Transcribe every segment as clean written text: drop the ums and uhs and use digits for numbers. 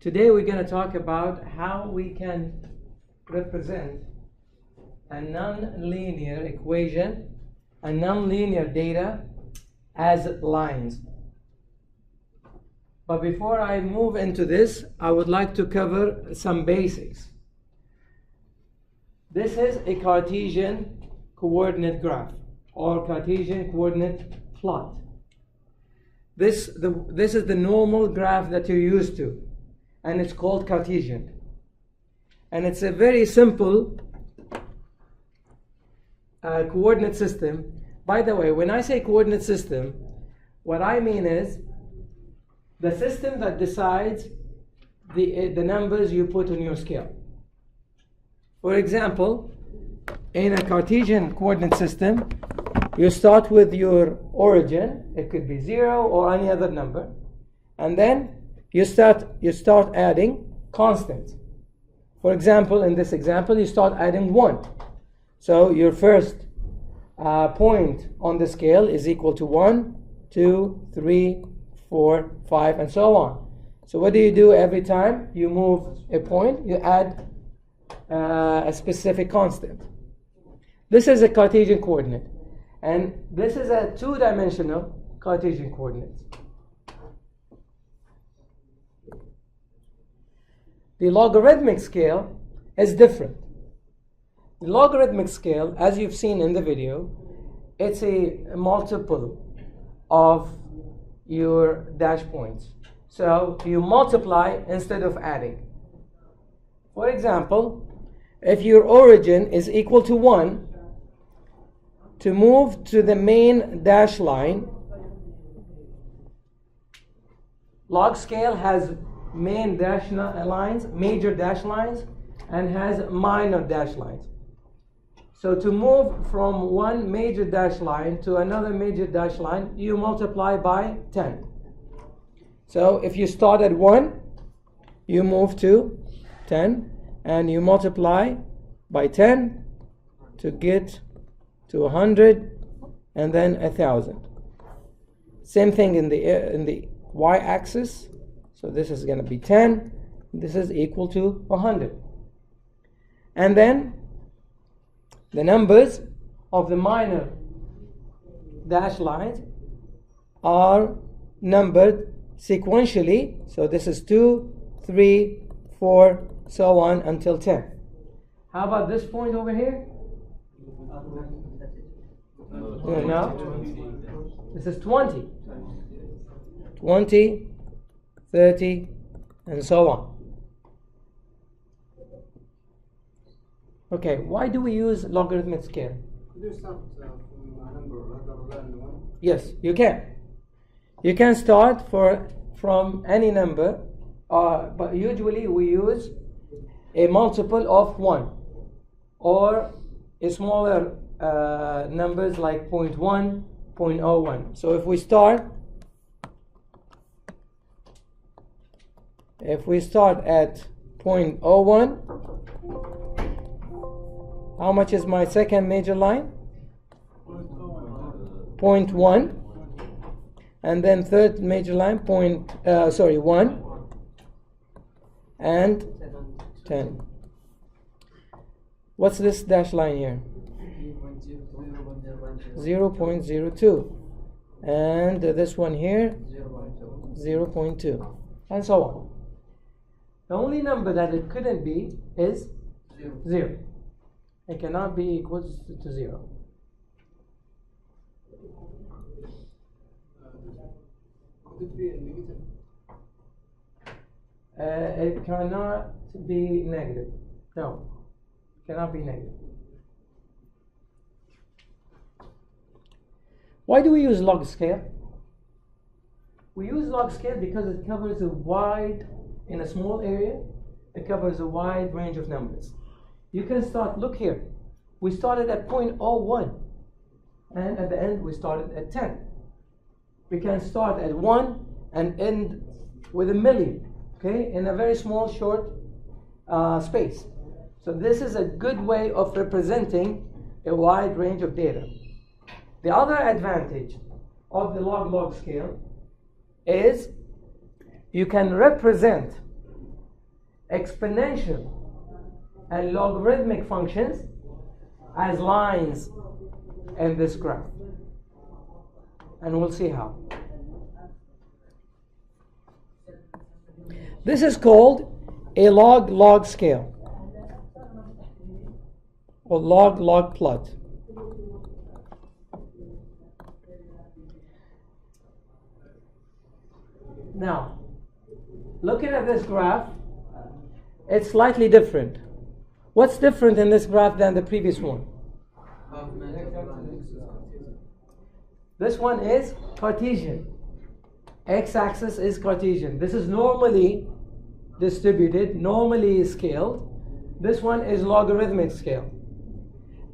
Today we're going to talk about how we can represent a non-linear equation, a non-linear data as lines. But before I move into this, I would like to cover some basics. This is a Cartesian coordinate graph or Cartesian coordinate plot. This is the normal graph that you're used to, and it's called Cartesian. And it's a very simple coordinate system. By the way, when I say coordinate system, what I mean is the system that decides the numbers you put on your scale. For example, in a Cartesian coordinate system, you start with your origin. It could be 0 or any other number, and then you start adding constants. For example, in this example, you start adding 1. So your first point on the scale is equal to 1, 2, 3, 4, 5, and so on. So what do you do every time you move a point? You add a specific constant. This is a Cartesian coordinate, and this is a two-dimensional Cartesian coordinate. The logarithmic scale is different. The logarithmic scale, as you've seen in the video, it's a multiple of your dash points. So you multiply instead of adding. For example, if your origin is equal to 1, to move to the main dash line, log scale has main dash lines, major dash lines, and has minor dash lines. So to move from one major dash line to another major dash line, you multiply by 10. So if you start at 1, you move to 10, and you multiply by 10 to get to 100, and then 1,000. Same thing in the y-axis. So this is going to be 10. This is equal to 100. And then the numbers of the minor dash lines are numbered sequentially. So this is 2, 3, 4, so on until 10. How about this point over here? No. This is 20. 20, 30, and so on. Okay, why do we use logarithmic scale? Could you start from a number rather than 1? Yes, you can. You can start from any number, but usually we use a multiple of 1 or a smaller numbers like 0.1, 0.01. So if we start at 0.01, how much is my second major line? 0.1. And then third major line, 1 and 10. What's this dash line here? 0.02. And this one here, 0.2. And so on. The only number that it couldn't be is 0. It cannot be equal to 0. Could it be a negative? It cannot be negative. No, it cannot be negative. Why do we use log scale? We use log scale because it covers in a small area, it covers a wide range of numbers. You can start, look here, we started at 0.01, and at the end we started at 10. We can start at 1 and end with a million, okay, in a very small, short space. So this is a good way of representing a wide range of data. The other advantage of the log scale is you can represent exponential and logarithmic functions as lines in this graph. And we'll see how. This is called a log-log scale, or log-log plot. Now, looking at this graph, it's slightly different. What's different in this graph than the previous one? This one is Cartesian. X-axis is Cartesian. This is normally distributed, normally scaled. This one is logarithmic scale.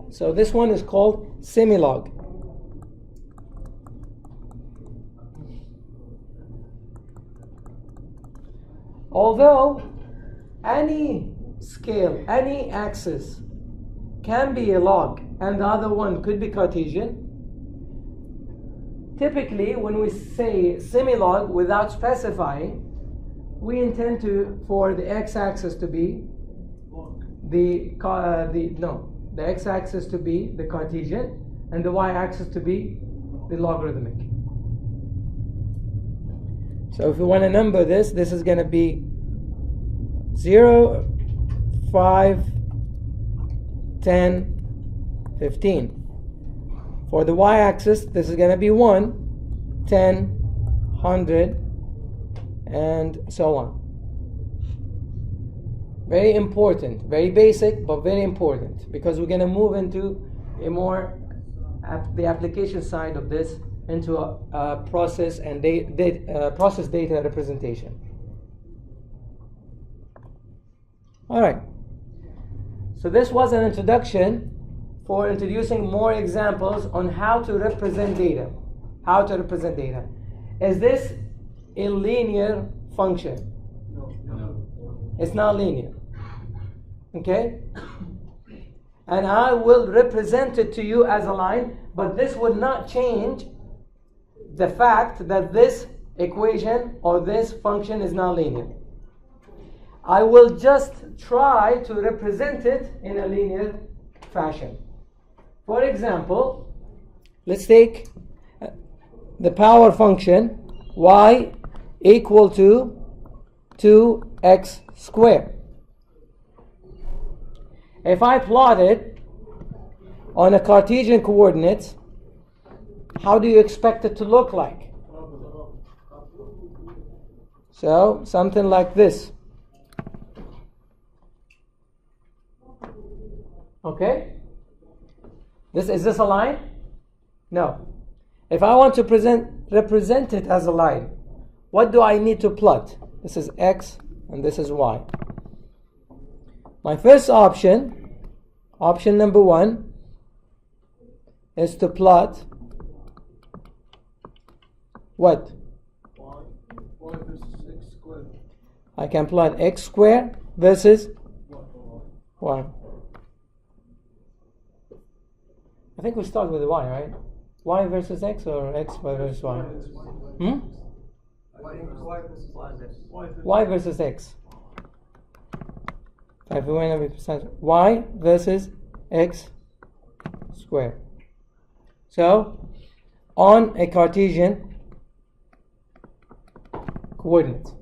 So this one is called semilog. Although any scale, any axis can be a log and the other one could be Cartesian, typically when we say semilog without specifying, we intend for the x-axis to be the x-axis to be the Cartesian and the y-axis to be the logarithmic. So if we want to number this is going to be 0, 5, 10, 15. For the y-axis, this is going to be 1, 10, 100, and so on. Very important, very basic, but very important, because we're going to move into a more the application side of this into a process and process data representation. All right. So this was an introduction for introducing more examples on how to represent data. How to represent data. Is this a linear function? No. It's not linear. Okay? And I will represent it to you as a line, but this would not change the fact that this equation or this function is not linear. I will just try to represent it in a linear fashion. For example, let's take the power function y equal to 2x squared. If I plot it on a Cartesian coordinates, how do you expect it to look like? So, something like this. Okay? Is this a line? No. If I want to represent it as a line, what do I need to plot? This is x and this is y. My first option number 1, is to plot what? Y versus x squared. I can plot x squared versus y. I think we start with the y, right? Y versus x or x versus y? Y versus x. If we want to be precise, y versus x squared. So, on a Cartesian coordinates.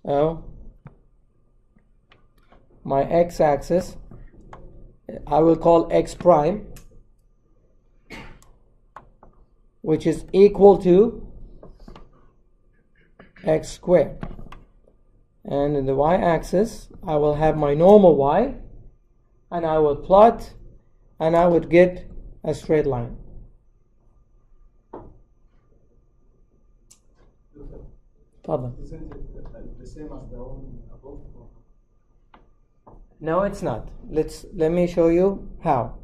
So, my x-axis, I will call x prime, which is equal to x squared. And in the y-axis, I will have my normal y, and I will plot, and I would get a straight line. Isn't it the same as the one above? No, it's not. Let me show you how.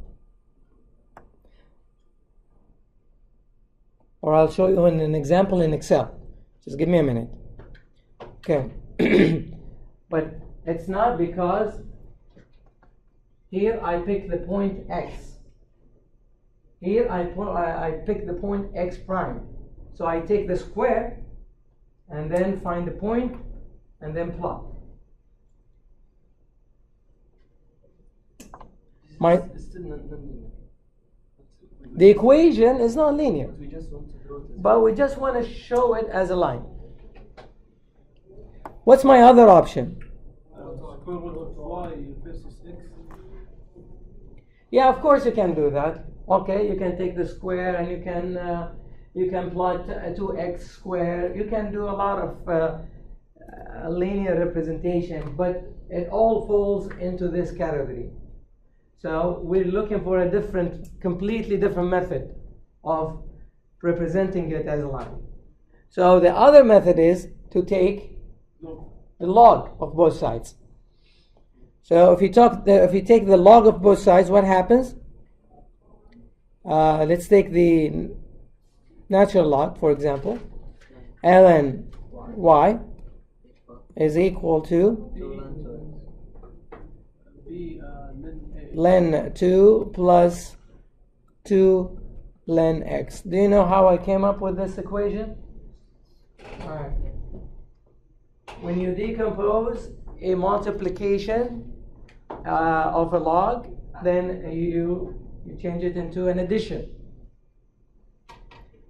Or I'll show you an example in Excel. Just give me a minute. Okay. But it's not, because here I pick the point x. Here I pick the point x prime. So I take the square and then find the point and then plot. It's still non-linear. The equation is not linear, We just want to draw it. but we just want to show it as a line. What's my other option? Square root of y versus x. Yeah, of course you can do that. Okay, you can take the square and you can plot 2x squared. You can do a lot of linear representation, but it all falls into this category. So we're looking for a completely different method of representing it as a line. So the other method is to take the log of both sides. So if you take the log of both sides, what happens? Let's take the natural log, for example. ln y is equal to ln 2 plus 2 ln x. Do you know how I came up with this equation? All right. When you decompose a multiplication of a log, then you change it into an addition.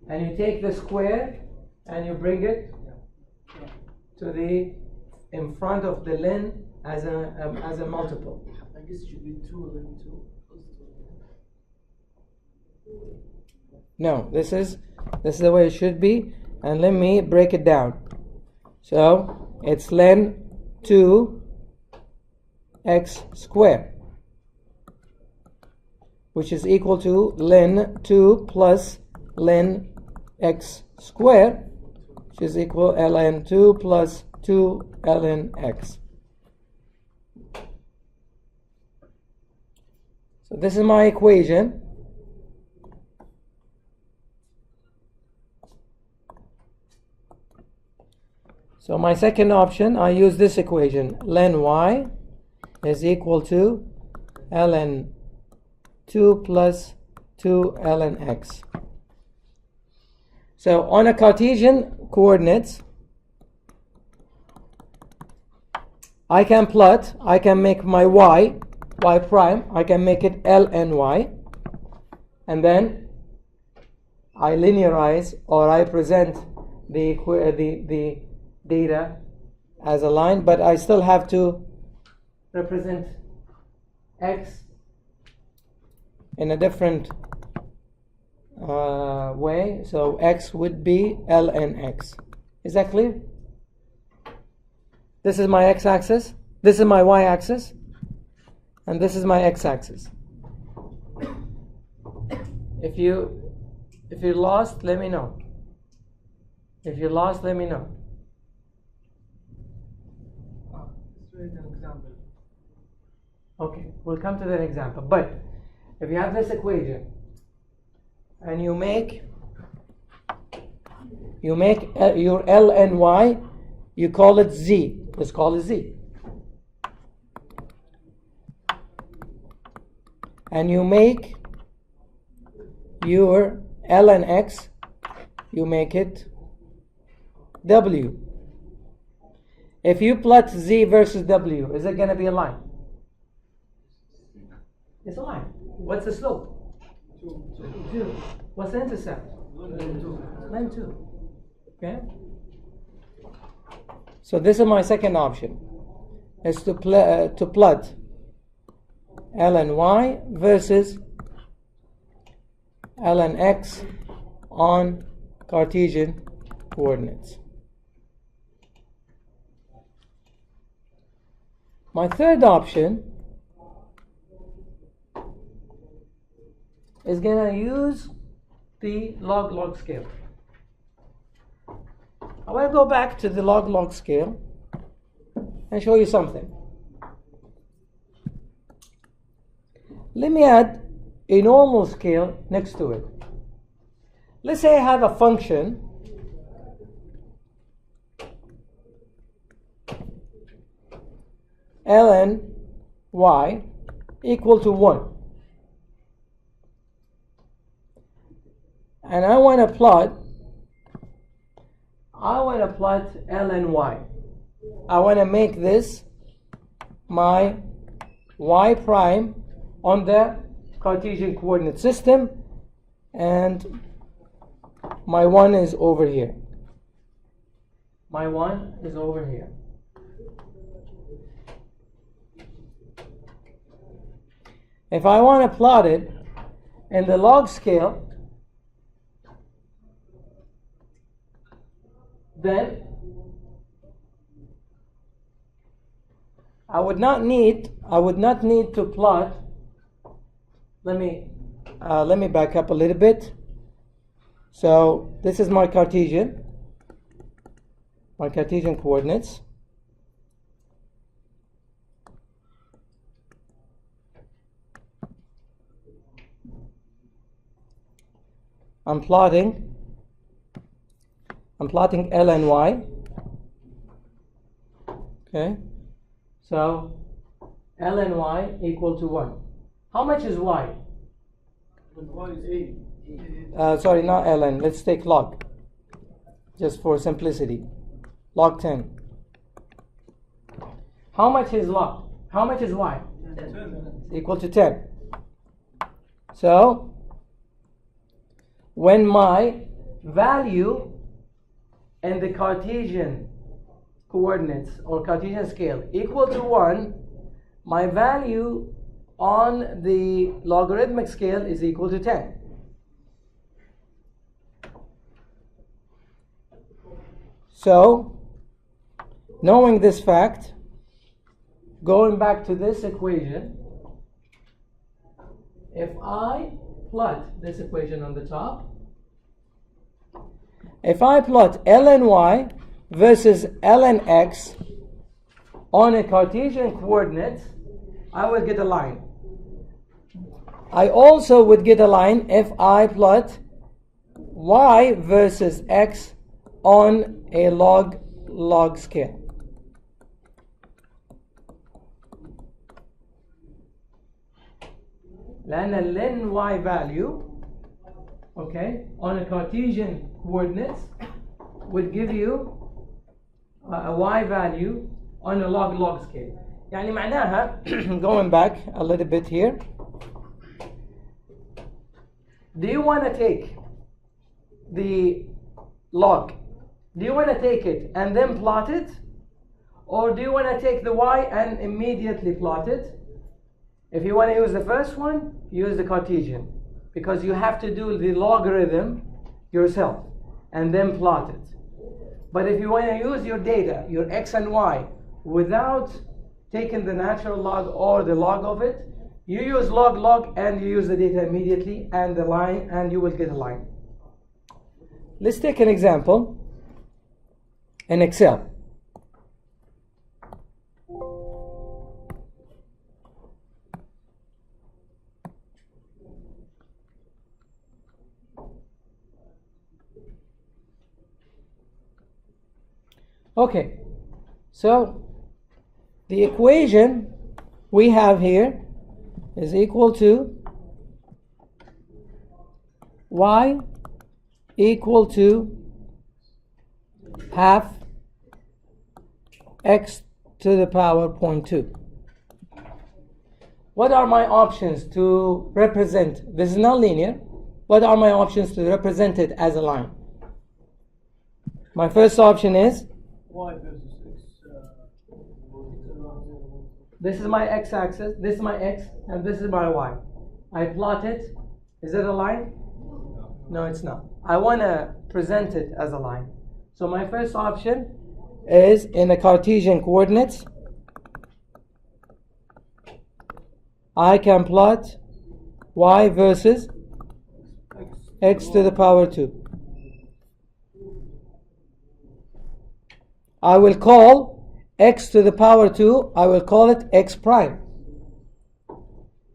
And you take the square and you bring it to the in front of the ln as a multiple. I guess it should be 2 then 2 plus 2. No, this is the way it should be, and let me break it down. So it's ln 2 x squared, which is equal to ln 2 plus ln x squared, which is equal ln 2 plus 2 ln x. So this is my equation. So my second option, I use this equation. Ln y is equal to ln 2 plus 2 ln x. So on a Cartesian coordinates, I can make my y prime, I can make it ln y, and then I linearize, or I present the data as a line, but I still have to represent x in a different way. So x would be ln x. Is that clear? This is my x-axis, this is my y-axis, and this is my x-axis. If you're lost, let me know. If you're lost, let me know. Let's write an example. Okay, we'll come to that example. But if you have this equation and you make your ln y, you call it z. Let's call it z. And you make your ln x, you make it w. If you plot z versus w, is it going to be a line? It's a line. What's the slope? 2. What's the intercept? Ln 2. Okay? So this is my second option, is to plot ln y versus ln x on Cartesian coordinates. My third option is going to use the log-log scale. I want to go back to the log-log scale and show you something. Let me add a normal scale next to it. Let's say I have a function ln y equal to 1. And I want to plot ln y. I want to make this my y prime on the Cartesian coordinate system, and my 1 is over here. My 1 is over here. If I want to plot it in the log scale, then I would not need to plot. Let me back up a little bit. So this is my Cartesian coordinates. I'm plotting L and Y. Okay, so L and Y equal to 1. How much is Y? Y is 80. Sorry, not ln. Let's take log, just for simplicity. Log 10. How much is log? How much is y? 10. Equal to 10. So, when my value in the Cartesian coordinates or Cartesian scale equal to 1, my value on the logarithmic scale is equal to 10. So, knowing this fact, going back to this equation, if I plot this equation on the top, if I plot ln y versus ln x on a Cartesian coordinate, I will get a line. I also would get a line if I plot y versus x on a log scale. لأن ln y value, okay, on a Cartesian coordinates would give you a y value on a log scale. يعني معناها going back a little bit here, do you want to take the log? Do you want to take it and then plot it? Or do you want to take the y and immediately plot it? If you want to use the first one, use the Cartesian, because you have to do the logarithm yourself and then plot it. But if you want to use your data, your x and y, without taking the natural log or the log of it, you use log and you use the data immediately and the line, and you will get a line. Let's take an example in Excel. Okay, so the equation we have here is equal to y equal to half x to the power 0.2. What are my options to represent? This is not linear. What are my options to represent it as a line? My first option is Y versus X. this is my x-axis, this is my x, and this is my y. I plot it. Is it a line? No, it's not. I want to present it as a line. So my first option is in the Cartesian coordinates. I can plot y versus x to the power 2. I will call x to the power 2, I will call it x prime.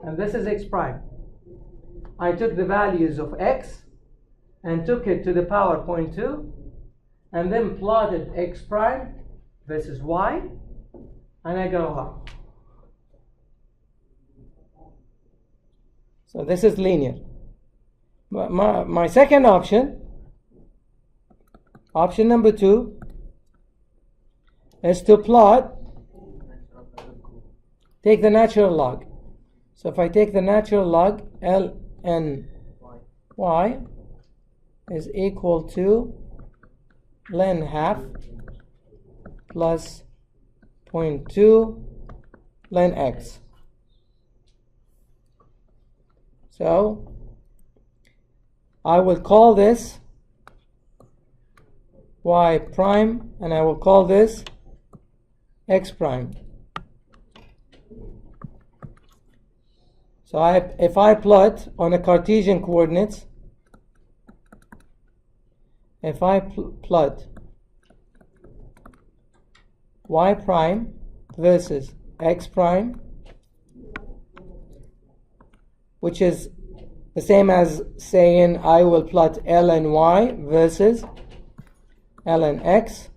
And this is x prime. I took the values of x and took it to the power 0.2 and then plotted x prime versus y, and I got a line. So this is linear. My second option, option number 2, is to plot, take the natural log. So if I take the natural log, ln y is equal to ln half plus 0.2 ln x. So I will call this y prime, and I will call this x prime. So if I plot on a Cartesian coordinates, if I plot y prime versus x prime, which is the same as saying I will plot ln y versus ln x,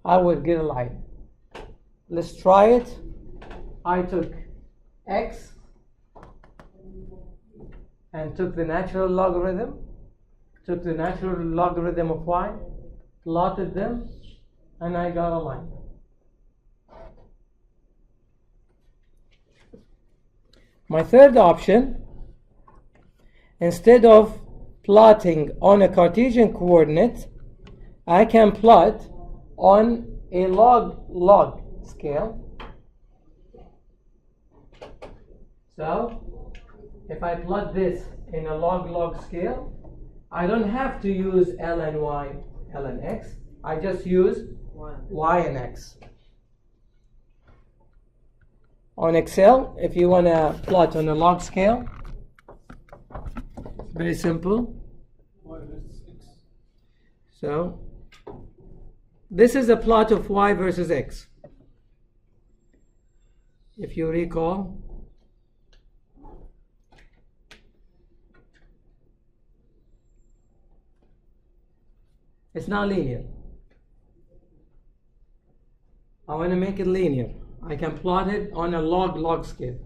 I will get a line. Let's try it. I took x and took the natural logarithm, took the natural logarithm of y, plotted them, and I got a line. My third option, instead of plotting on a Cartesian coordinate, I can plot on a log scale. So if I plot this in a log scale, I don't have to use ln y, ln x. I just use y and x. On Excel, if you want to plot on a log scale, very simple. So this is a plot of y versus x. If you recall, it's not linear. I want to make it linear. I can plot it on a log scale.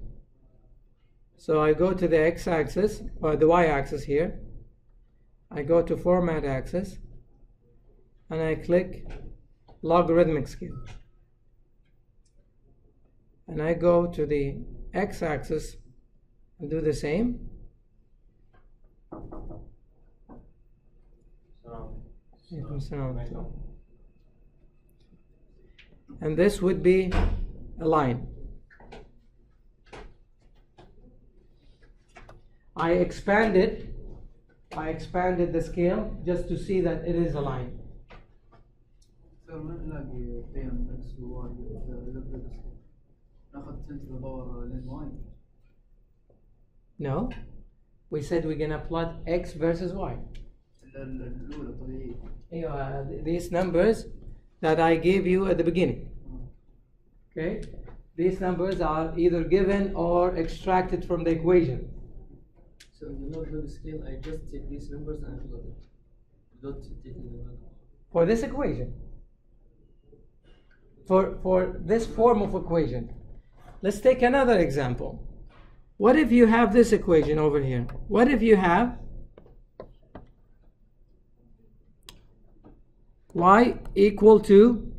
So I go to the x-axis, or the y-axis here. I go to format axis, and I click logarithmic scale. And I go to the x-axis and do the same. And this would be a line. I expanded the scale just to see that it is a line. No, we said we're gonna plot x versus y. These numbers that I gave you at the beginning. Okay, these numbers are either given or extracted from the equation. So in the log scale, I just take these numbers and plot it. Don't take the For this equation. For this form of equation. Let's take another example. What if you have this equation over here? What if you have y equal to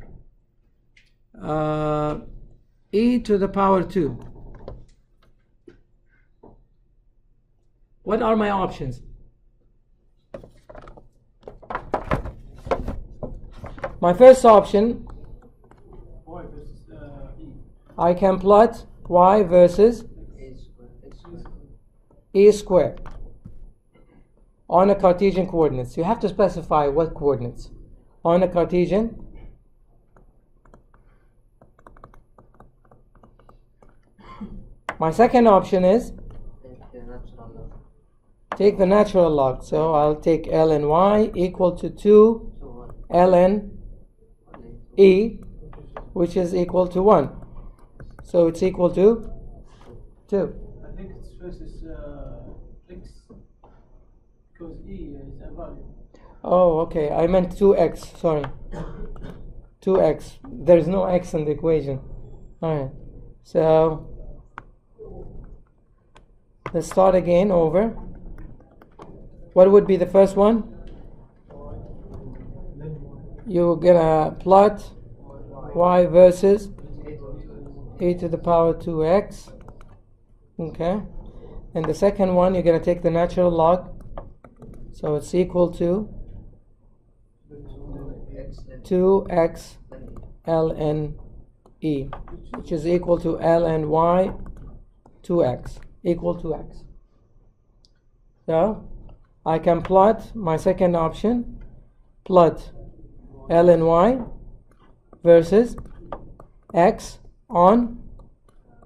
e to the power 2? What are my options? My first option, Y versus E. I can plot y versus e squared on a Cartesian coordinates. You have to specify what coordinates. On a Cartesian, my second option is take the natural log. So I'll take ln y equal to 2 ln e, which is equal to 1. So it's equal to 2. I think it's versus x, because E is a value. Oh, okay. I meant 2x. Sorry. 2x. There's no x in the equation. All right. So let's start again over. What would be the first one? You're gonna plot y versus e to the power 2x Okay. And the second one, you're going to take the natural log. So it's equal to 2x ln e, which is equal to ln y 2x, equal to x. So I can plot my second option, plot ln y versus x on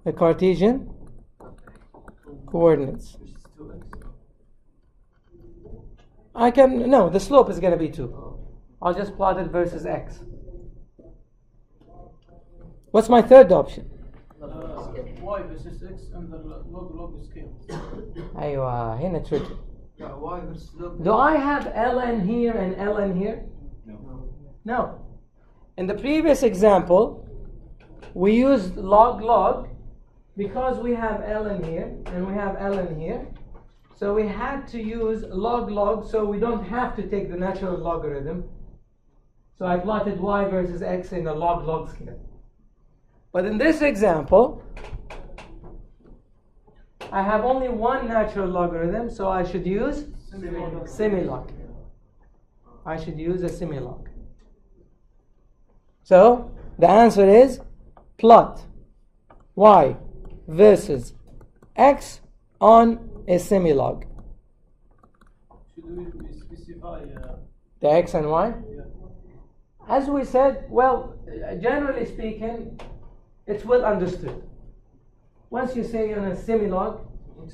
the Cartesian coordinates. Which is 2x. I can, no, the slope is going to be 2. I'll just plot it versus x. What's my third option? Y versus X and the log scale. أيوة, هنا tricky. Yeah, y versus log. Do I have ln here and ln here? No. In the previous example, we used log because we have ln here and we have ln here. So we had to use log so we don't have to take the natural logarithm. So I plotted y versus x in a log scale. But in this example, I have only one natural logarithm, so I should use semilog. I should use a semilog. So the answer is plot y versus x on a semilog. Should we specify? The x and y? Yeah. As we said, well, generally speaking, it's well understood. Once you say in a semilog,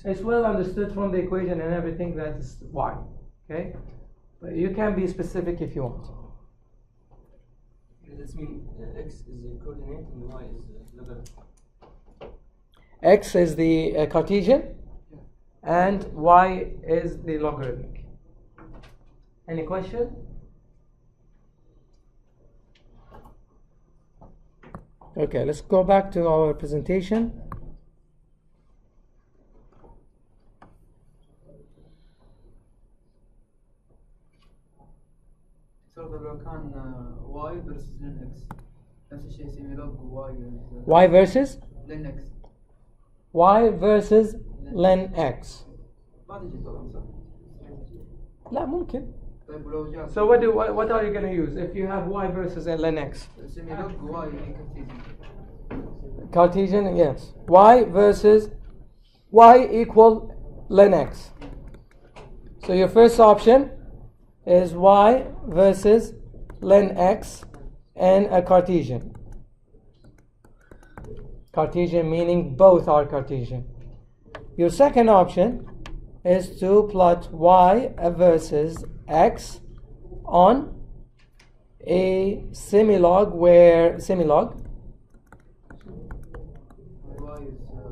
it's well understood from the equation and everything that is y. Okay? But you can be specific if you want. This means x is the coordinate and y is logarithm. X is the Cartesian and y is the logarithmic. Any question? Okay, let's go back to our presentation. So لو كان y versus ln x نفس الشيء يسمي log y is Y versus ln x. y versus ln x. ما تجي طبعا صح. لا ممكن. طيب ولو جاء So what are you going to use if you have y versus ln x? يسمي log y Cartesian. Cartesian, yes. Y versus y equal ln x. So your first option is y versus ln x and a Cartesian. Cartesian meaning both are Cartesian. Your second option is to plot y versus x on a semilog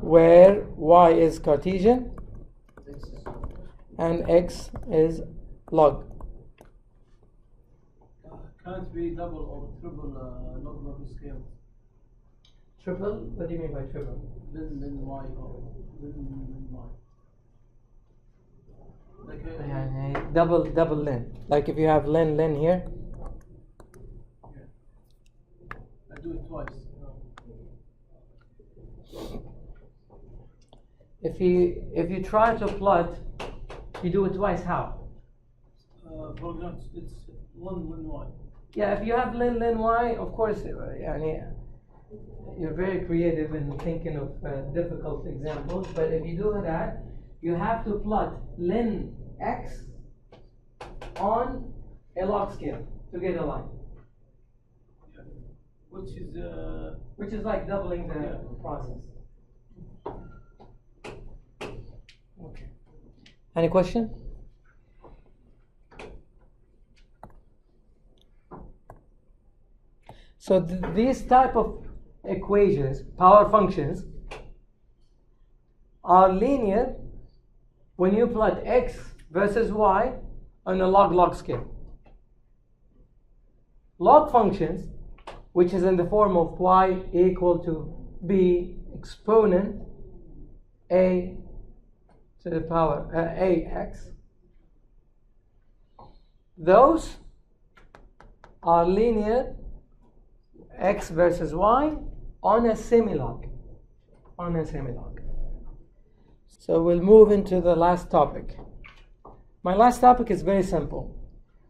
where y is Cartesian x is and x is log. Can it be double or triple log scale? Triple? What do you mean by triple? Then y or then y. Like يعني double ln. Like if you have ln here. I do it twice. If you try to plot, you do it twice. How? For example, it's one y. Yeah, if you have ln y, of course, يعني, you're very creative in thinking of difficult examples. But if you do that, you have to plot ln x on a log scale to get a line, Which is like doubling the process. Okay. Any question? So these type of equations, power functions, are linear when you plot x versus y on a log scale. Log functions, which is in the form of y equal to b exponent a to the power ax, those are linear x versus y on a semilog. So we'll move into the last topic. My last topic is very simple.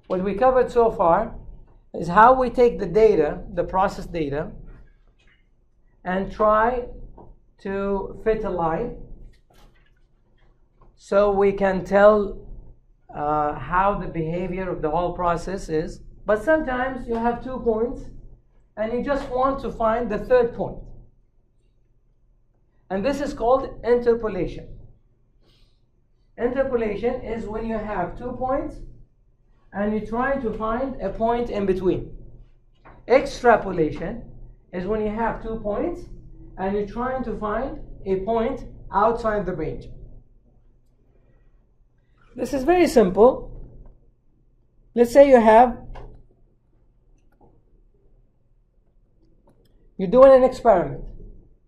What we covered so far is how we take the data, the process data, and try to fit a line so we can tell how the behavior of the whole process is. But sometimes you have 2 points and you just want to find the third point. And this is called interpolation. Interpolation is when you have 2 points and you try to find a point in between. Extrapolation is when you have 2 points and you're trying to find a point outside the range. This is very simple. Let's say you're doing an experiment,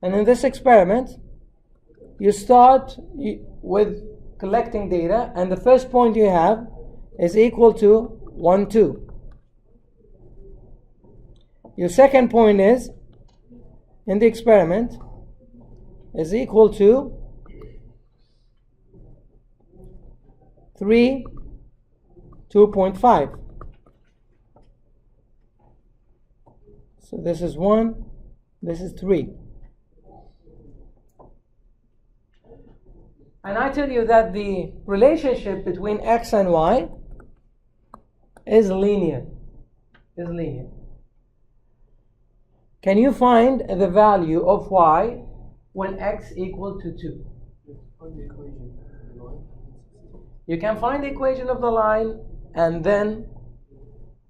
and in this experiment you start with collecting data, and the first point you have is equal to 1, 2. Your second point is in the experiment is equal to 3, 2.5. So this is 1, this is 3. And I tell you that the relationship between x and y is linear. Can you find the value of y when x equal to 2? You can find the equation of the line and then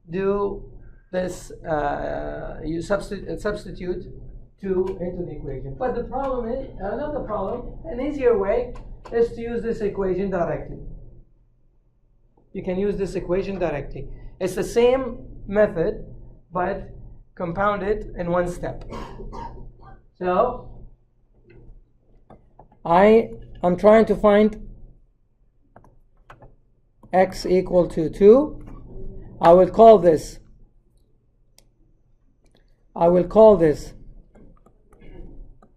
do this, you substitute 2 into the equation. But the problem is, another problem, an easier way is to use this equation directly. You can use this equation directly. It's the same method, but compounded in one step. So, I'm trying to find x equal to 2. I will call this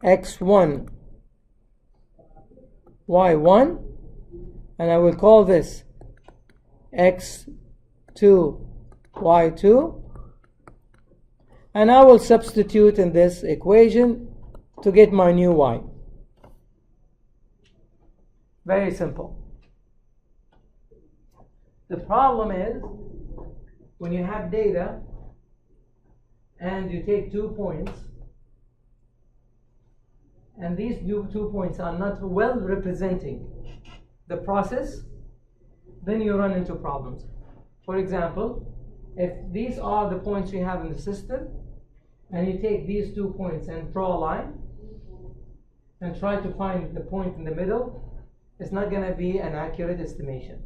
x1, y1, and I will call this x2, y2, and I will substitute in this equation to get my new y. Very simple. The problem is when you have data and you take 2 points, and these 2 points are not well representing the process, then you run into problems. For example, if these are the points you have in the system, and you take these 2 points and draw a line, and try to find the point in the middle, it's not going to be an accurate estimation.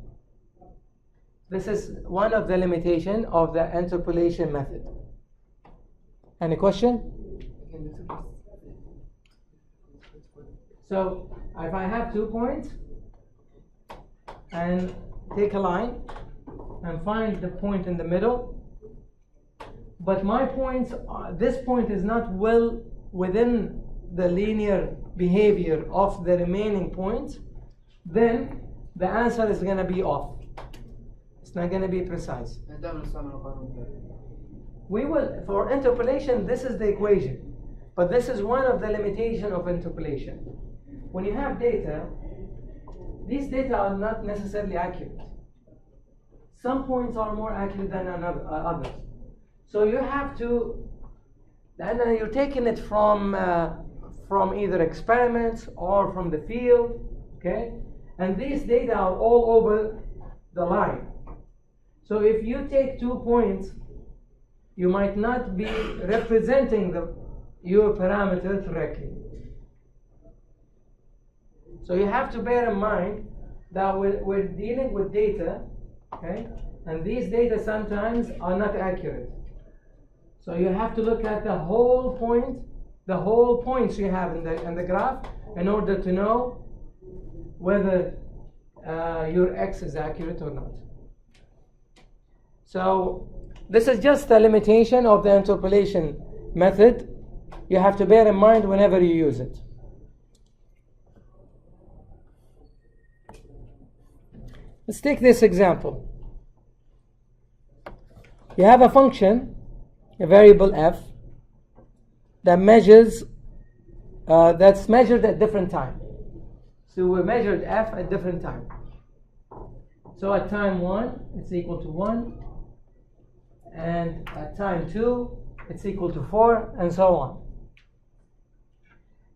This is one of the limitations of the interpolation method. Any question? So, if I have 2 points and take a line and find the point in the middle, but my points, this point is not well within the linear behavior of the remaining points, then the answer is going to be off. It's not going to be precise. We will, for interpolation, this is the equation, but this is one of the limitations of interpolation. When you have data, these data are not necessarily accurate. Some points are more accurate than others. So you have to, and you're taking it from either experiments or from the field, okay? And these data are all over the line. So if you take 2 points, you might not be representing your parameter correctly. So you have to bear in mind that we're dealing with data, okay? And these data sometimes are not accurate. So you have to look at the whole points you have in the graph in order to know whether your x is accurate or not. So this is just a limitation of the interpolation method. You have to bear in mind whenever you use it. let's take this example. You have a function, a variable f, that measures, that's measured at different time. So we measured f at different time. So at time 1, it's equal to 1. And at time 2, it's equal to 4, and so on.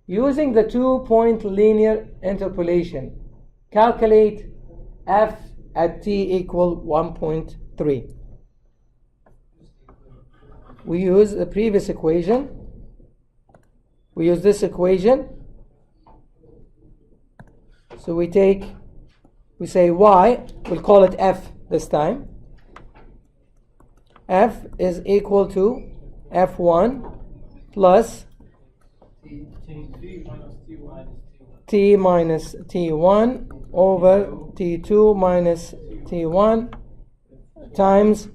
Using the 2-point linear interpolation, calculate f at t equal 1.3. We use the previous equation. We use this equation. So we say y, we'll call it f this time. F is equal to f1 plus t minus t1 over t2 minus t1 times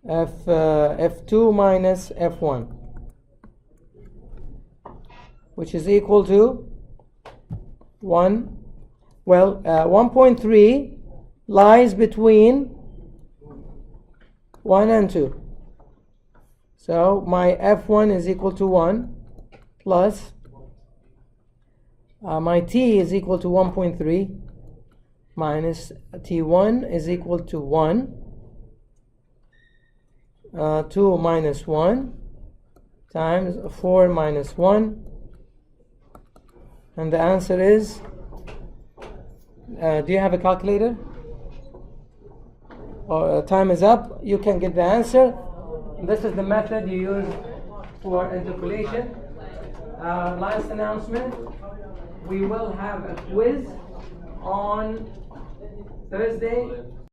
f2 minus f1, which is equal to 1. Well, 1.3 lies between 1 and 2. So my f1 is equal to 1 plus my t is equal to 1.3 minus t1 is equal to 1. 2 minus 1 times 4 minus 1. And the answer is, do you have a calculator? Or time is up. You can get the answer. This is the method you use for interpolation. Last announcement, we will have a quiz on Thursday